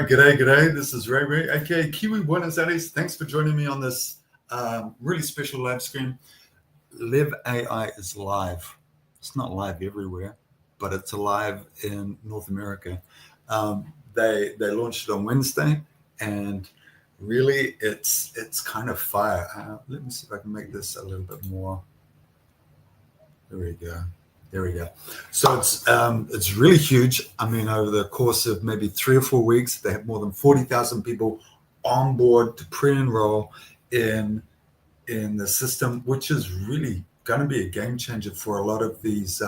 right, g'day. This is Ray, aka Kiwi Buenos Aires. Thanks for joining me on this really special live stream. LEV AI is live. It's not live everywhere, but it's alive in North America. They launched it on Wednesday, and really it's kind of fire. Let me see if I can make this a little bit more. There we go. So it's really huge. I mean, over the course of maybe 3 or 4 weeks, they have more than 40,000 people on board to pre-enroll in the system, which is really going to be a game changer for a lot of these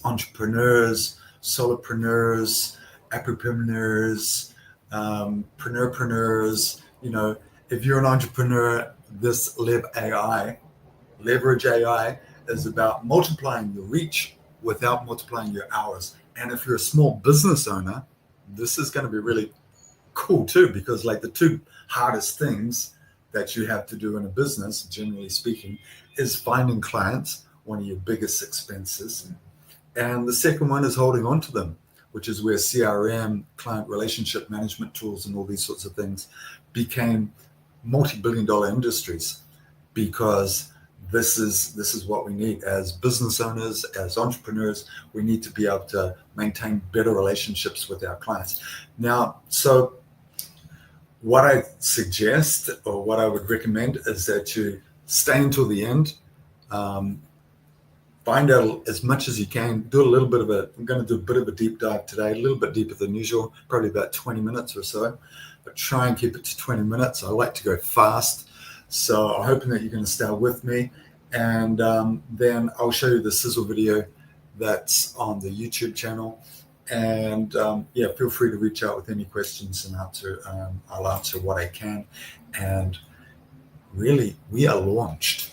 entrepreneurs, solopreneurs, apreneurs, preneurpreneurs. You know, if you're an entrepreneur, this leverage AI is about multiplying your reach without multiplying your hours. And if you're a small business owner, this is going to be really cool too, because like the two hardest things that you have to do in a business, generally speaking, is finding clients, one of your biggest expenses. And the second one is holding on to them, which is where CRM, client relationship management tools, and all these sorts of things became multi-billion-dollar industries, because this is what we need as business owners, as entrepreneurs. We need to be able to maintain better relationships with our clients. Now, so what I suggest, or what I would recommend, is that you stay until the end. Find out as much as you can. Do a little bit of I'm going to do a bit of a deep dive today, a little bit deeper than usual, probably about 20 minutes or so, but try and keep it to 20 minutes. I like to go fast. So I'm hoping that you're going to stay with me, and then I'll show you the sizzle video that's on the YouTube channel. And yeah, feel free to reach out with any questions, and I'll answer what I can. And really, we are launched.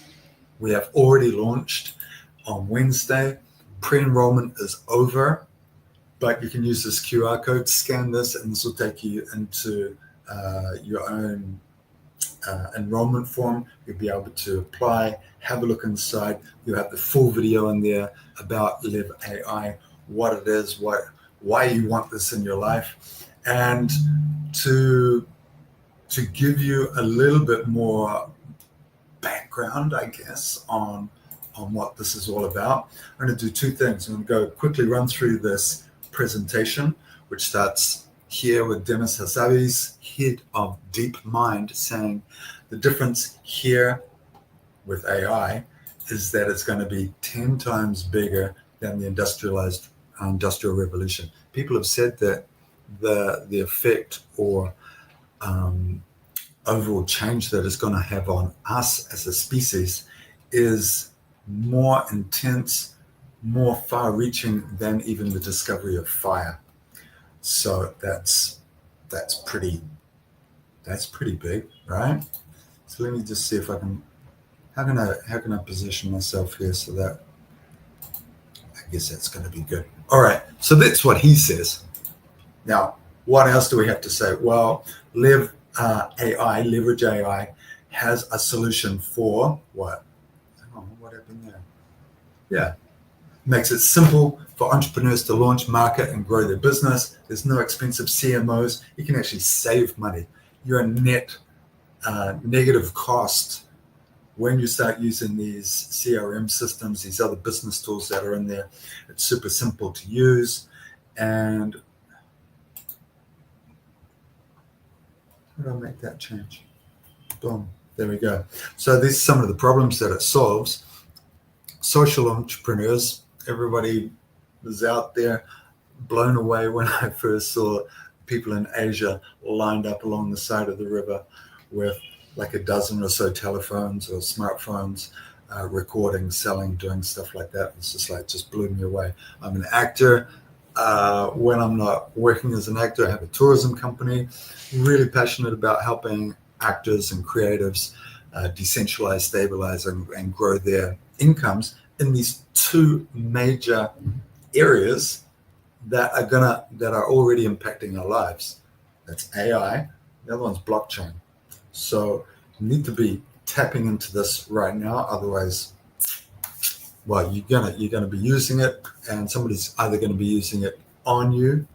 We have already launched on Wednesday. Pre-enrollment is over, but you can use this QR code, scan this, and this will take you into your own enrollment form. You'll be able to apply, have a look inside. You'll have the full video in there about LEV AI, what it is, why you want this in your life, and to give you a little bit more background, I guess, on what this is all about. I'm going to do 2 things. I'm going to go quickly run through this presentation, which starts here with Dennis Hasabi's head of DeepMind, saying the difference here with AI is that it's going to be 10 times bigger than the industrial revolution. People have said that the effect or overall change that it's going to have on us as a species is more intense, more far-reaching than even the discovery of fire. So that's pretty big, right? So let me just see if I can. How can I position myself here so that I guess that's going to be good. All right. So that's what he says. Now, what else do we have to say? Well, LEV AI, leverage AI, has a solution for what? Oh, what happened there? Yeah. Makes it simple for entrepreneurs to launch, market, and grow their business. There's no expensive CMOs. You can actually save money. You're a net negative cost when you start using these CRM systems, these other business tools that are in there. It's super simple to use. And how do I make that change? Boom. There we go. So these are some of the problems that it solves. Social entrepreneurs, everybody was out there blown away when I first saw people in Asia lined up along the side of the river with like a dozen or so telephones or smartphones, recording, selling, doing stuff like that. It's just blew me away. I'm an actor. When I'm not working as an actor, I have a tourism company. Really passionate about helping actors and creatives decentralize, stabilize, and grow their incomes in these 2 major areas that are already impacting our lives. That's AI. The other one's blockchain. So you need to be tapping into this right now. Otherwise, well, you're gonna be using it, and somebody's either going to be using it on you,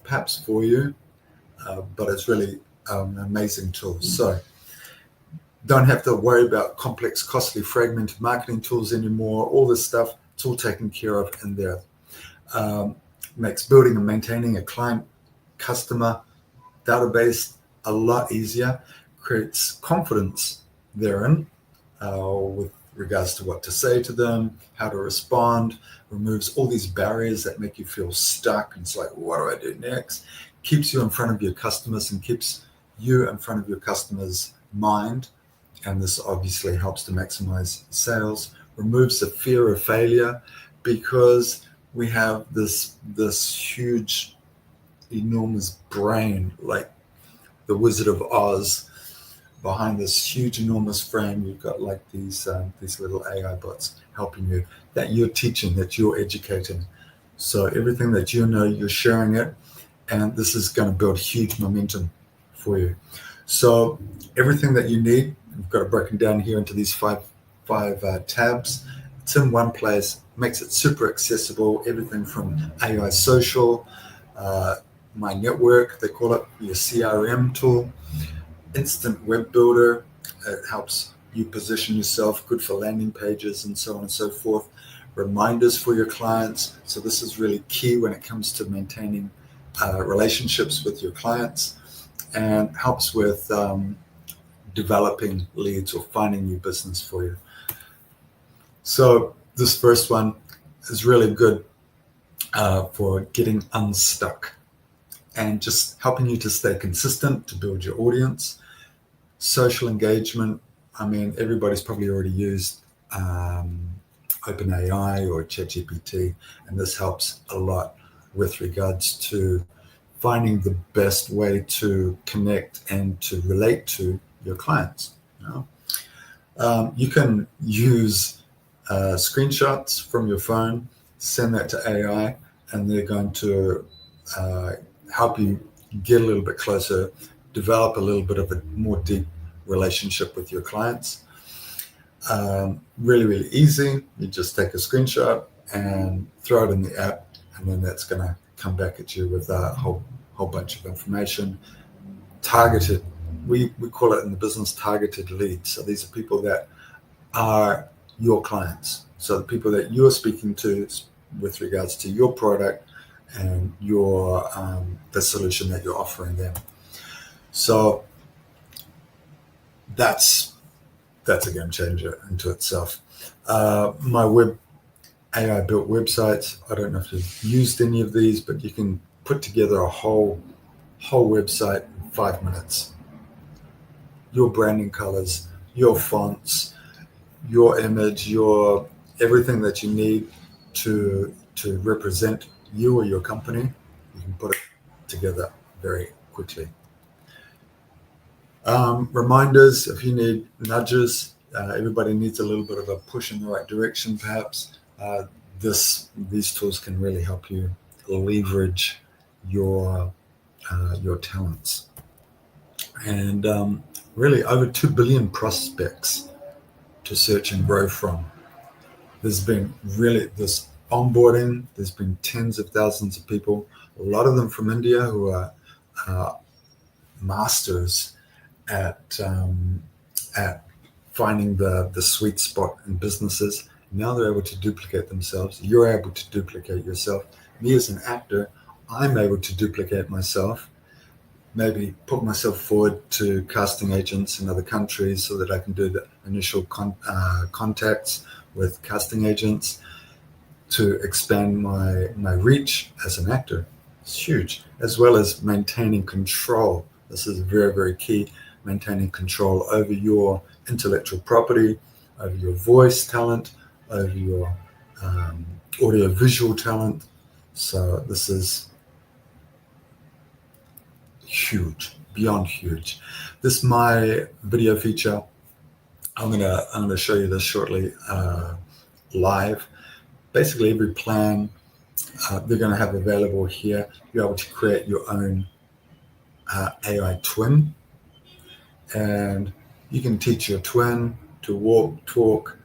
perhaps for you, but it's really an amazing tool. So don't have to worry about complex, costly, fragmented marketing tools anymore. All this stuff, it's all taken care of in there. Makes building and maintaining a client customer database a lot easier, creates confidence therein with regards to what to say to them, how to respond, removes all these barriers that make you feel stuck. And it's like, what do I do next? Keeps you in front of your customers and keeps you in front of your customers' mind. And this obviously helps to maximize sales, removes the fear of failure, because we have this huge, enormous brain, like the Wizard of Oz, behind this huge, enormous frame. You've got like these little AI bots helping you, that you're teaching, that you're educating. So everything that you know, you're sharing it, and this is going to build huge momentum for you. So everything that you need, we've got it broken down here into these five tabs. It's in one place, makes it super accessible. Everything from AI social, My Network, they call it, your CRM tool, instant web builder. It helps you position yourself, good for landing pages and so on and so forth. Reminders for your clients. So this is really key when it comes to maintaining relationships with your clients, and helps with developing leads or finding new business for you. So this first one is really good for getting unstuck and just helping you to stay consistent, to build your audience. Social engagement. I mean, everybody's probably already used OpenAI or ChatGPT, and this helps a lot with regards to finding the best way to connect and to relate to your clients. You can use screenshots from your phone, send that to AI, and they're going to help you get a little bit closer, develop a little bit of a more deep relationship with your clients. Really, really easy. You just take a screenshot and throw it in the app, and then that's going to come back at you with a whole bunch of information. Targeted, we call it in the business targeted leads. So these are people that are your clients. So the people that you're speaking to with regards to your product and your the solution that you're offering them. So that's a game changer into itself. My AI built websites. I don't know if you've used any of these, but you can put together a whole website in 5 minutes. Your branding colors, your fonts, your image, your everything that you need to represent you or your company, you can put it together very quickly. Reminders, if you need nudges, everybody needs a little bit of a push in the right direction perhaps. These tools can really help you leverage your talents. And really over 2 billion prospects to search and grow from. There's been really this onboarding. There's been tens of thousands of people, a lot of them from India, who are masters at finding the sweet spot in businesses. Now they're able to duplicate themselves. You're able to duplicate yourself. Me as an actor, I'm able to duplicate myself, maybe put myself forward to casting agents in other countries so that I can do the initial contacts with casting agents to expand my reach as an actor. It's huge, as well as maintaining control. This is very, very key, maintaining control over your intellectual property, over your voice talent, over your audio-visual talent. So this is huge, beyond huge. This is my video feature. I'm gonna show you this shortly live. Basically, every plan they're going to have available here. You're able to create your own AI twin, and you can teach your twin to walk, talk,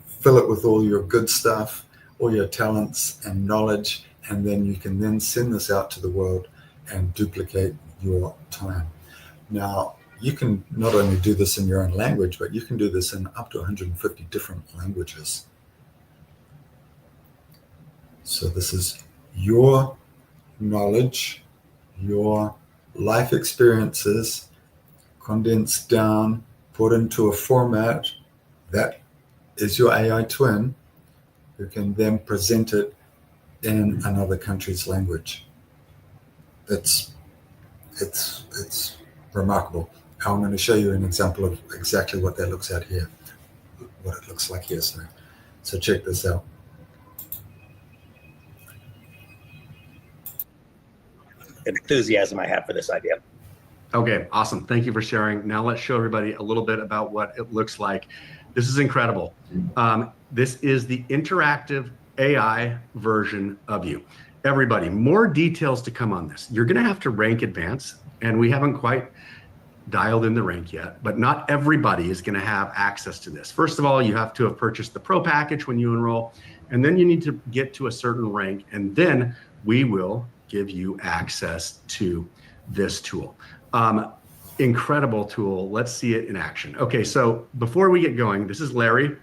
fill it with all your good stuff, all your talents and knowledge, and then you can then send this out to the world and duplicate your time. Now, you can not only do this in your own language, but you can do this in up to 150 different languages. So this is your knowledge, your life experiences condensed down, put into a format that is your AI twin, who can then present it in another country's language. It's remarkable. I'm going to show you an example of exactly what that looks like here. So check this out. Enthusiasm I have for this idea. Okay, awesome. Thank you for sharing. Now let's show everybody a little bit about what it looks like. This is incredible. This is the interactive AI version of you. Everybody, more details to come on this. You're going to have to rank advance, and we haven't quite dialed in the rank yet, but not everybody is going to have access to this. First of all, you have to have purchased the Pro package when you enroll, and then you need to get to a certain rank, and then we will give you access to this tool. Incredible tool. Let's see it in action. Okay, so before we get going, this is Larry.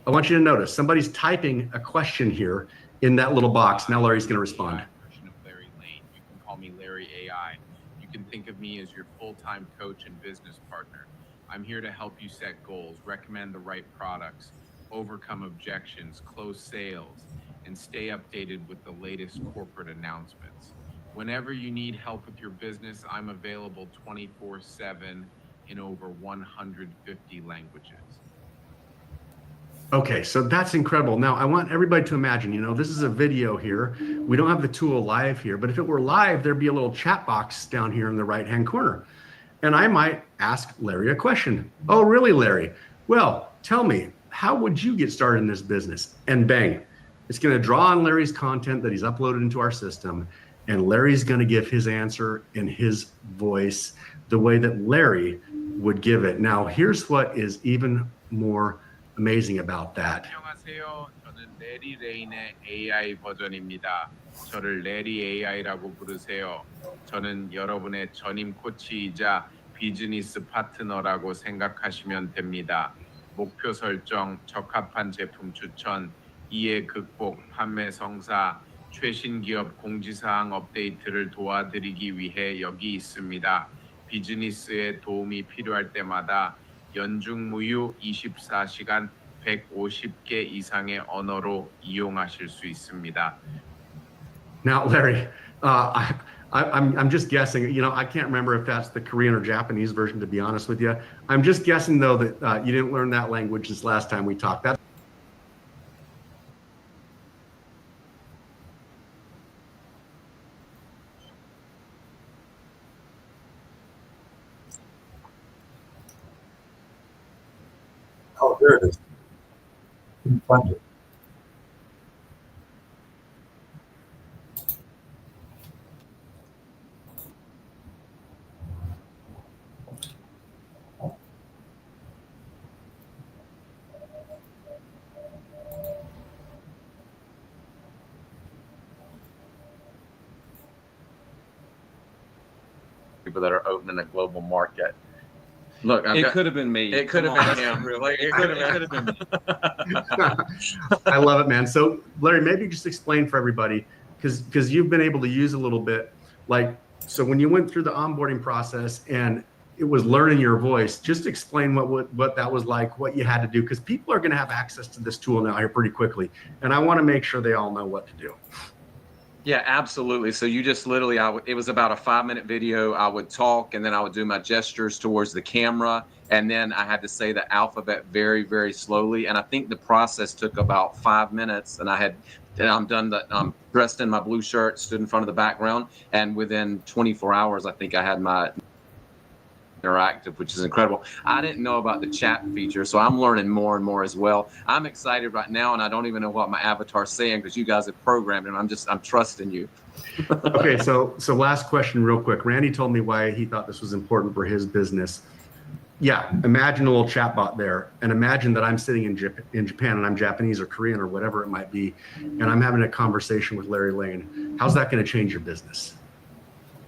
I want you to notice somebody's typing a question here in that little box. Now Larry's going to respond. Version of Larry Lane. You can call me Larry AI. You can think of me as your full-time coach and business partner. I'm here to help you set goals, recommend the right products, overcome objections, close sales, and stay updated with the latest corporate announcements. Whenever you need help with your business, I'm available 24/7 in over 150 languages. Okay, so that's incredible. Now, I want everybody to imagine, this is a video here. We don't have the tool live here, but if it were live, there'd be a little chat box down here in the right-hand corner. And I might ask Larry a question. Oh, really, Larry? Well, tell me, how would you get started in this business? And bang, it's going to draw on Larry's content that he's uploaded into our system. And Larry's going to give his answer in his voice, the way that Larry would give it. Now, here's what is even more amazing about that. 안녕하세요. 저는 레리 레인의 AI 버전입니다. 저를 레리 AI라고 부르세요. 저는 여러분의 전임 코치이자 비즈니스 파트너라고 생각하시면 됩니다. 목표 설정, 적합한 제품 추천, 이해 극복, 판매 성사, 최신 기업 공지사항 업데이트를 도와드리기 위해 여기 있습니다. 비즈니스에 도움이 필요할 때마다 연중무휴 24시간 150개 이상의 언어로 이용하실 수 있습니다. Now, Larry, I'm just guessing. I can't remember if that's the Korean or Japanese version, to be honest with you. I'm just guessing, though, that you didn't learn that language this last time we talked. Oh, there it is. Couldn't find it. People that are opening a global market. Look, it could have been me. It could have been him. Really, it could have been me. I love it, man. So, Larry, maybe just explain for everybody, because you've been able to use a little bit. So when you went through the onboarding process and it was learning your voice, just explain what that was like, what you had to do, because people are going to have access to this tool now here pretty quickly, and I want to make sure they all know what to do. Yeah, absolutely. So you just literally, it was about a 5-minute video. I would talk, and then I would do my gestures towards the camera, and then I had to say the alphabet very, very slowly. And I think the process took about 5 minutes, and I'm dressed in my blue shirt, stood in front of the background, and within 24 hours, I think I had my interactive, which is incredible. I didn't know about the chat feature, so I'm learning more and more as well. I'm excited right now, and I don't even know what my avatar's saying because you guys have programmed it. I'm trusting you. Okay, so last question real quick. Randy told me why he thought this was important for his business. yeah, imagine a little chatbot there, and imagine that I'm sitting in Japan and I'm Japanese or Korean or whatever it might be, and I'm having a conversation with Larry Lane. How's that going to change your business?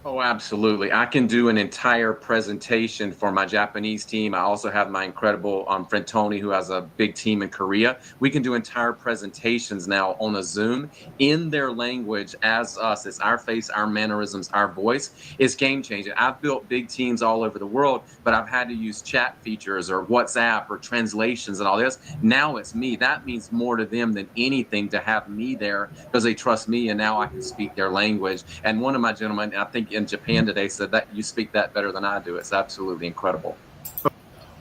Oh, absolutely. I can do an entire presentation for my Japanese team. I also have my incredible friend Tony, who has a big team in Korea. We can do entire presentations now on a Zoom in their language as us. It's our face, our mannerisms, our voice. It's game changing. I've built big teams all over the world, but I've had to use chat features or WhatsApp or translations and all this. Now it's me. That means more to them than anything to have me there because they trust me, and now I can speak their language. And one of my gentlemen, I think in Japan today, said that you speak that better than I do. It's absolutely incredible.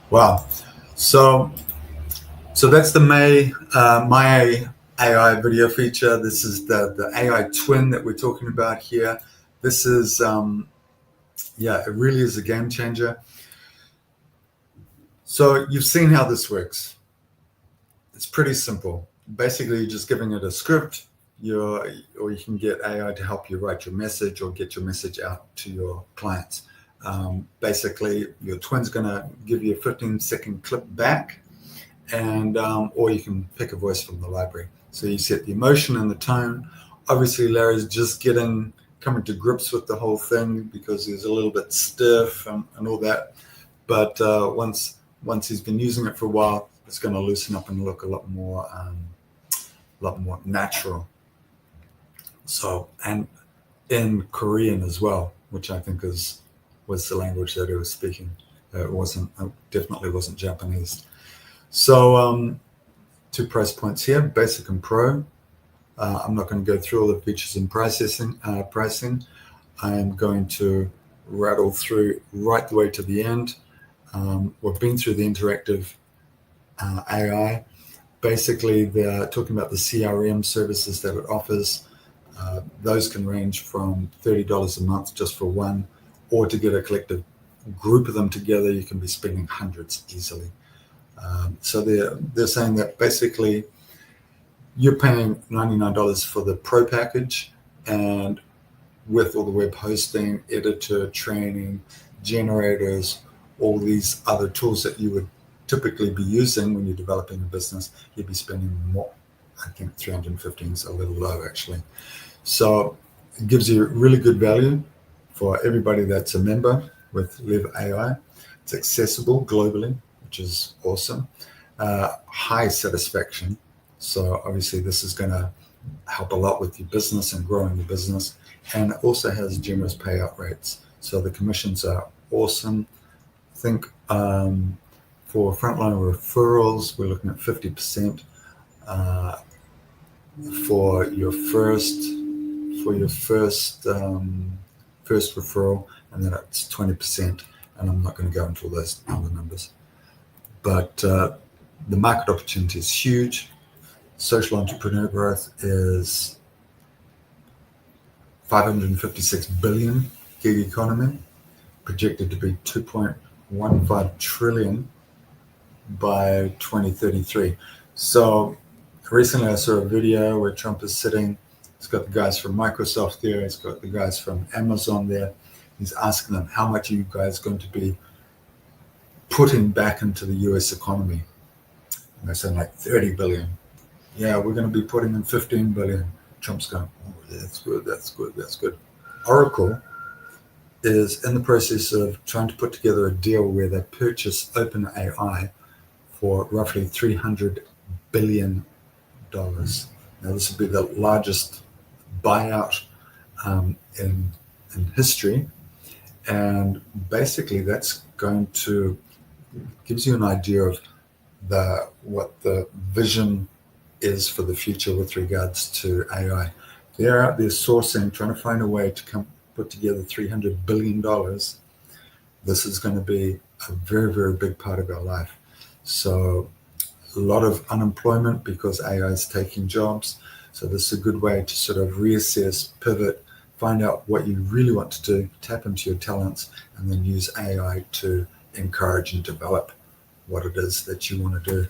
Wow. So that's the my AI video feature. This is the AI twin that we're talking about here. This is, it really is a game changer. So you've seen how this works. It's pretty simple. Basically, you're just giving it a script. Or you can get AI to help you write your message or get your message out to your clients. Basically, your twin's going to give you a 15-second clip back, and or you can pick a voice from the library. So you set the emotion and the tone. Obviously, Larry's just coming to grips with the whole thing because he's a little bit stiff and all that. But once he's been using it for a while, it's going to loosen up and look a lot more natural. So, and in Korean as well, which I think was the language that he was speaking. It definitely wasn't Japanese. So 2 price points here, basic and pro. I'm not going to go through all the features and pricing. I am going to rattle through right the way to the end. We've been through the interactive AI. Basically, they're talking about the CRM services that it offers. Those can range from $30 a month just for one, or to get a collective group of them together, you can be spending hundreds easily. So they're saying that basically you're paying $99 for the pro package, and with all the web hosting, editor, training, generators, all these other tools that you would typically be using when you're developing a business, you'd be spending more. I think 315 is a little low, actually. So it gives you really good value for everybody that's a member with LEV AI. It's accessible globally, which is awesome. High satisfaction. So obviously this is going to help a lot with your business and growing your business. And it also has generous payout rates. So the commissions are awesome. I think for frontline referrals, we're looking at 50%. For your first referral, and then it's 20%. And I'm not going to go into all those other numbers. But the market opportunity is huge. Social entrepreneur growth is 556 billion gig economy, projected to be 2.15 trillion by 2033. So recently I saw a video where Trump is sitting. He's got the guys from Microsoft there. He's got the guys from Amazon there. He's asking them, how much are you guys going to be putting back into the US economy? And they're saying like 30 billion. Yeah, we're going to be putting in 15 billion. Trump's going, oh, that's good. Oracle is in the process of trying to put together a deal where they purchase OpenAI for roughly $300 billion. Now, this will be the largest buyout in history. And basically, that's going to gives you an idea of what the vision is for the future with regards to AI. They're out there sourcing, trying to find a way to put together $300 billion. This is going to be a very, very big part of our life. So a lot of unemployment because AI is taking jobs. So this is a good way to sort of reassess, pivot, find out what you really want to do, tap into your talents, and then use AI to encourage and develop what it is that you want to do.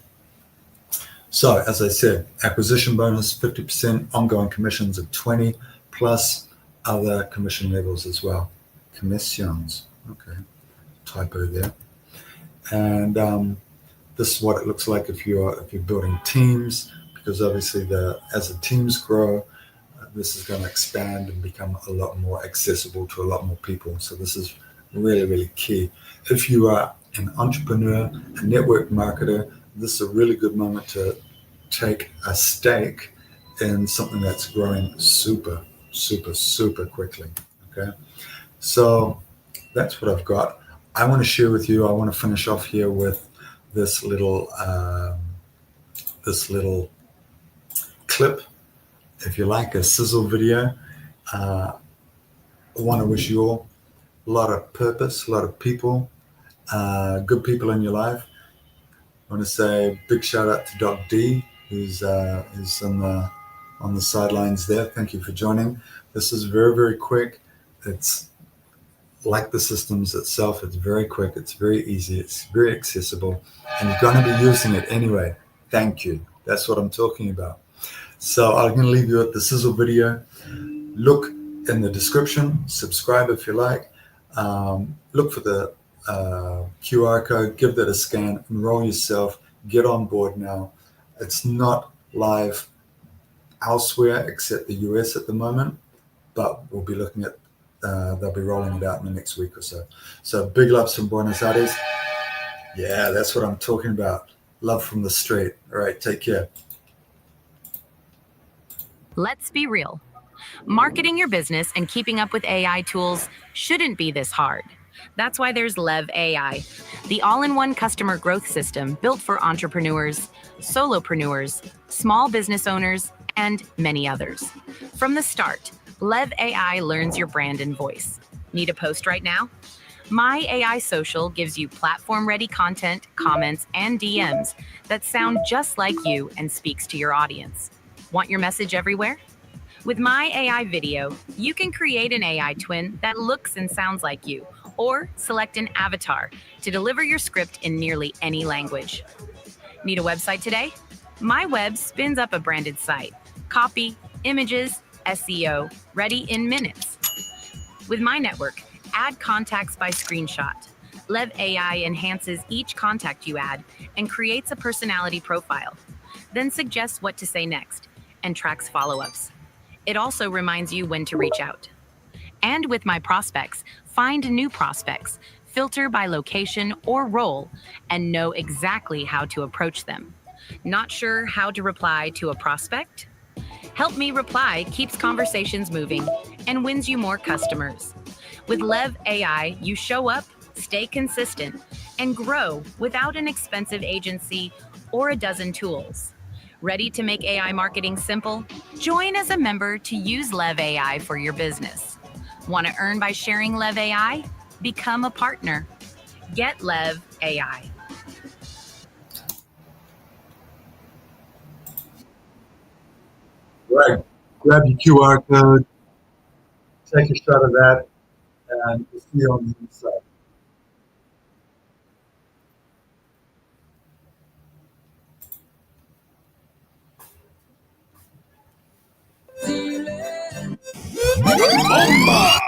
So as I said, acquisition bonus 50%, ongoing commissions of 20, plus other commission levels as well. Commissions, okay, typo there. And this is what it looks like if you're building teams, because obviously as the teams grow, this is going to expand and become a lot more accessible to a lot more people. So this is really, really key. If you are an entrepreneur, a network marketer, this is a really good moment to take a stake in something that's growing super, super, super quickly. Okay, so that's what I've got. I want to share with you. I want to finish off here with this little clip, if you like, a sizzle video. I want to wish you all a lot of purpose, a lot of people, good people in your life. I want to say big shout out to Doc D, who's on the sidelines there. Thank you for joining. This is very, very quick. It's like the systems itself. It's very quick. It's very easy. It's very accessible. And you're going to be using it anyway. Thank you. That's what I'm talking about. So I'm going to leave you with the sizzle video. Look in the description. Subscribe if you like. Look for the QR code. Give that a scan. Enroll yourself. Get on board now. It's not live elsewhere except the US at the moment, but we'll be looking at they'll be rolling it out in the next week or so. So big loves from Buenos Aires. Yeah, that's what I'm talking about. Love from the street. All right, take care. Let's be real. Marketing your business and keeping up with AI tools shouldn't be this hard. That's why there's LEV AI, the all-in-one customer growth system built for entrepreneurs, solopreneurs, small business owners, and many others. From the start, LEV AI learns your brand and voice. Need a post right now? My AI Social gives you platform-ready content, comments, and DMs that sound just like you and speaks to your audience. Want your message everywhere? With My AI Video, you can create an AI twin that looks and sounds like you, or select an avatar to deliver your script in nearly any language. Need a website today? My Web spins up a branded site. Copy, images, SEO, ready in minutes. With My Network, add contacts by screenshot. LEV AI enhances each contact you add and creates a personality profile, then suggests what to say next and tracks follow-ups. It also reminds you when to reach out. And with My Prospects, find new prospects, filter by location or role, and know exactly how to approach them. Not sure how to reply to a prospect? Help Me Reply keeps conversations moving and wins you more customers. With LEV AI, you show up, stay consistent, and grow without an expensive agency or a dozen tools. Ready to make AI marketing simple? Join as a member to use LEV AI for your business. Want to earn by sharing LEV AI? Become a partner. Get LEV AI. Right. Grab your QR code, take a shot of that, and we'll see you on the inside. Bomba!